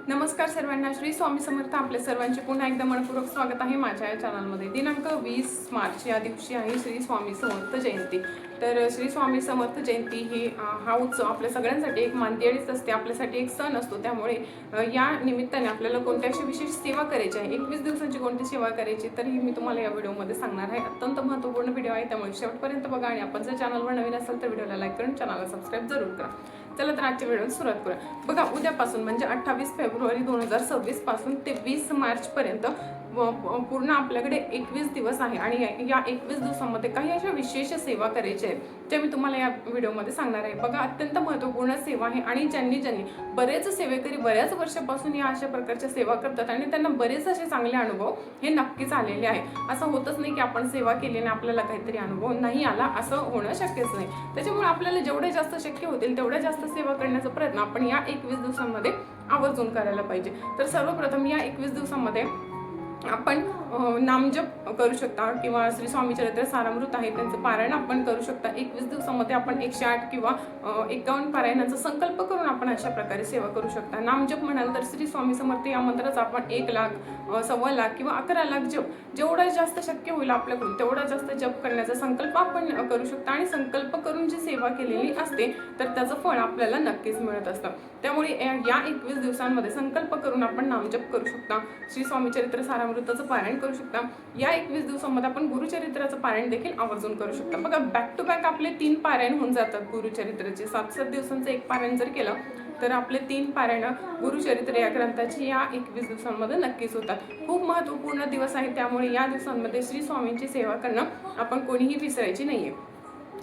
नमस्कार सर्वांना, श्री स्वामी समर्थ. आपल्या सर्वांचे पुन्हा एकदा मनपूर्वक स्वागत आहे माझ्या या चॅनलमध्ये. दिनांक 20 मार्च या दिवशी आहे श्री स्वामी समर्थ जयंती. तर श्री स्वामी समर्थ जयंती ही हा उत्सव आपल्या सगळ्यांसाठी एक मानदेणीच असते, आपल्यासाठी एक सण असतो. त्यामुळे या निमित्ताने आपल्याला कोणत्या अशी विशेष सेवा करायची आहे, 21 दिवसांची कोणती सेवा करायची, तर ही मी तुम्हाला या व्हिडिओमध्ये सांगणार आहे. अत्यंत महत्त्वपूर्ण व्हिडिओ आहे, त्यामुळे शेवटपर्यंत बघा. आणि आपण जर चॅनलवर नवीन असाल तर व्हिडिओला लाईक करून चॅनलला सबस्क्राईब जरूर करा. चला तर आजच्या व्हिडिओला सुरुवात करूया. बघा, उद्यापासून म्हणजे 28 फेब्रुवारी 2026 पासून ते 20 मार्च पर्यंत पूर्ण आपल्याकडे 21 दिवस आहे. आणि या 21 दिवसांमध्ये काही अशा विशेष सेवा करायच्या आहेत त्या मी तुम्हाला या व्हिडिओमध्ये सांगणार आहे. बघा, अत्यंत महत्त्वपूर्ण सेवा आहे आणि ज्यांनी बरेच सेवेकरी बऱ्याच वर्षापासून या अशा प्रकारच्या सेवा करतात आणि त्यांना बरेच असे चांगले अनुभव हे नक्कीच आलेले आहे. असं होतच नाही की आपण सेवा केली आणि आपल्याला काहीतरी अनुभव नाही आला, असं होणं शक्यच नाही. त्याच्यामुळे आपल्याला जेवढे जास्त शक्य होतील तेवढ्या जास्त सेवा करण्याचा प्रयत्न आपण या 21 दिवसांमध्ये आवर्जून करायला पाहिजे. तर सर्वप्रथम या 21 दिवसांमध्ये आपण नामजप करू शकता किंवा श्री स्वामी चरित्र सारामृत आहे त्यांचं पारायण आपण करू शकता. 21 दिवसामध्ये आपण 108 किंवा 51 पारायणाचा संकल्प करून आपण अशा प्रकारे सेवा करू शकता. नामजप म्हणाल तर श्री स्वामी समर्थ या मंत्राचा आपण 1 लाख, 1.25 लाख किंवा 11 लाख जप जेवढा जास्त शक्य होईल आपल्याकडून तेवढा जास्त जप करण्याचा संकल्प आपण करू शकता. आणि संकल्प करून जी सेवा केलेली असते तर त्याचं फळ आपल्याला नक्कीच मिळत असतं. त्यामुळे या 21 दिवसांमध्ये संकल्प करून आपण नामजप करू शकता, श्री स्वामी चरित्र सारामृताचं पारायण करू शकता. या 21 दिवसांमध्ये आपण गुरुचरित्राचं पारायण देखील आवर्जून करू शकता. बघा, बॅक टू बॅक आपले 3 पारायण होऊन जातात गुरुचरित्राचे. 7-7 दिवसांचं एक पारायण जर केलं तर आपले 3 पारायण गुरुचरित्र या ग्रंथाची या 21 दिवसांमध्ये नक्कीच होतात. खूप महत्त्वपूर्ण दिवस आहे, त्यामुळे या दिवसांमध्ये श्री स्वामींची सेवा करणं आपण कोणीही विसरायची नाहीये.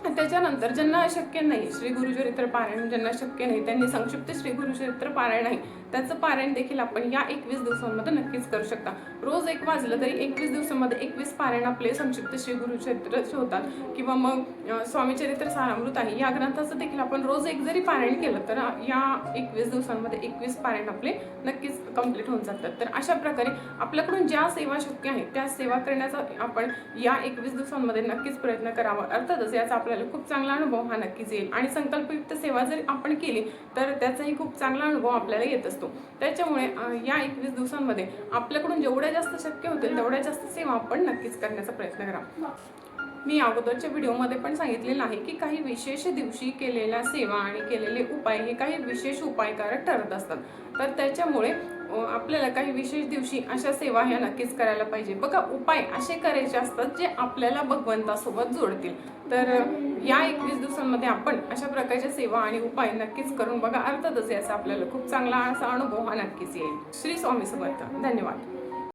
त्याच्यानंतर ज्यांना शक्य नाही श्री गुरुचरित्र पारायण, ज्यांना शक्य नाही त्यांनी संक्षिप्त श्री गुरुचरित्र पारायण आहे त्याचं पारायण देखील आपण या 21 दिवसांमध्ये नक्कीच करू शकता. रोज एक वाजलं तरी 21 दिवसांमध्ये 21 पारायण आपले संक्षिप्त श्री गुरुचरित्रचे होतात. किंवा मग स्वामी चरित्र सारामृत आहे या ग्रंथाचं देखील आपण रोज एक जरी पारायण केलं तर या 21 दिवसांमध्ये 21 पारायण आपले नक्कीच कंप्लीट होऊन जातात. तर अशा प्रकारे आपल्याकडून ज्या सेवा शक्य आहे त्या सेवा करण्याचा आपण या 21 दिवसांमध्ये नक्कीच प्रयत्न करावा. अर्थातच याचा आपल्याला खूप चांगला अनुभव हा नक्कीच येईल. आणि संकल्पयुक्त सेवा जर आपण केली तर त्याचाही खूप चांगला अनुभव आपल्याला येत असतो. त्याच्यामुळे या 21 दिवसांमध्ये आपल्याकडून जेवढ्या जास्त शक्य होतील तेवढ्या जास्त सेवा आपण नक्कीच करण्याचा प्रयत्न करा. मी अगोदरच्या व्हिडिओमध्ये पण सांगितलेलं आहे की काही विशेष दिवशी केलेल्या सेवा आणि केलेले उपाय हे काही विशेष उपायकारक ठरत असतात. तर त्याच्यामुळे आपल्याला काही विशेष दिवशी अशा सेवा ह्या नक्कीच करायला पाहिजे. बघा, उपाय असे करायचे असतात जे आपल्याला भगवंतासोबत जोडतील. तर या 21 दिवसांमध्ये आपण अशा प्रकारच्या सेवा आणि उपाय नक्कीच करून बघा. अर्थातच याचा आपल्याला खूप चांगला असा अनुभव हा नक्कीच येईल. श्री स्वामी समर्थ. धन्यवाद.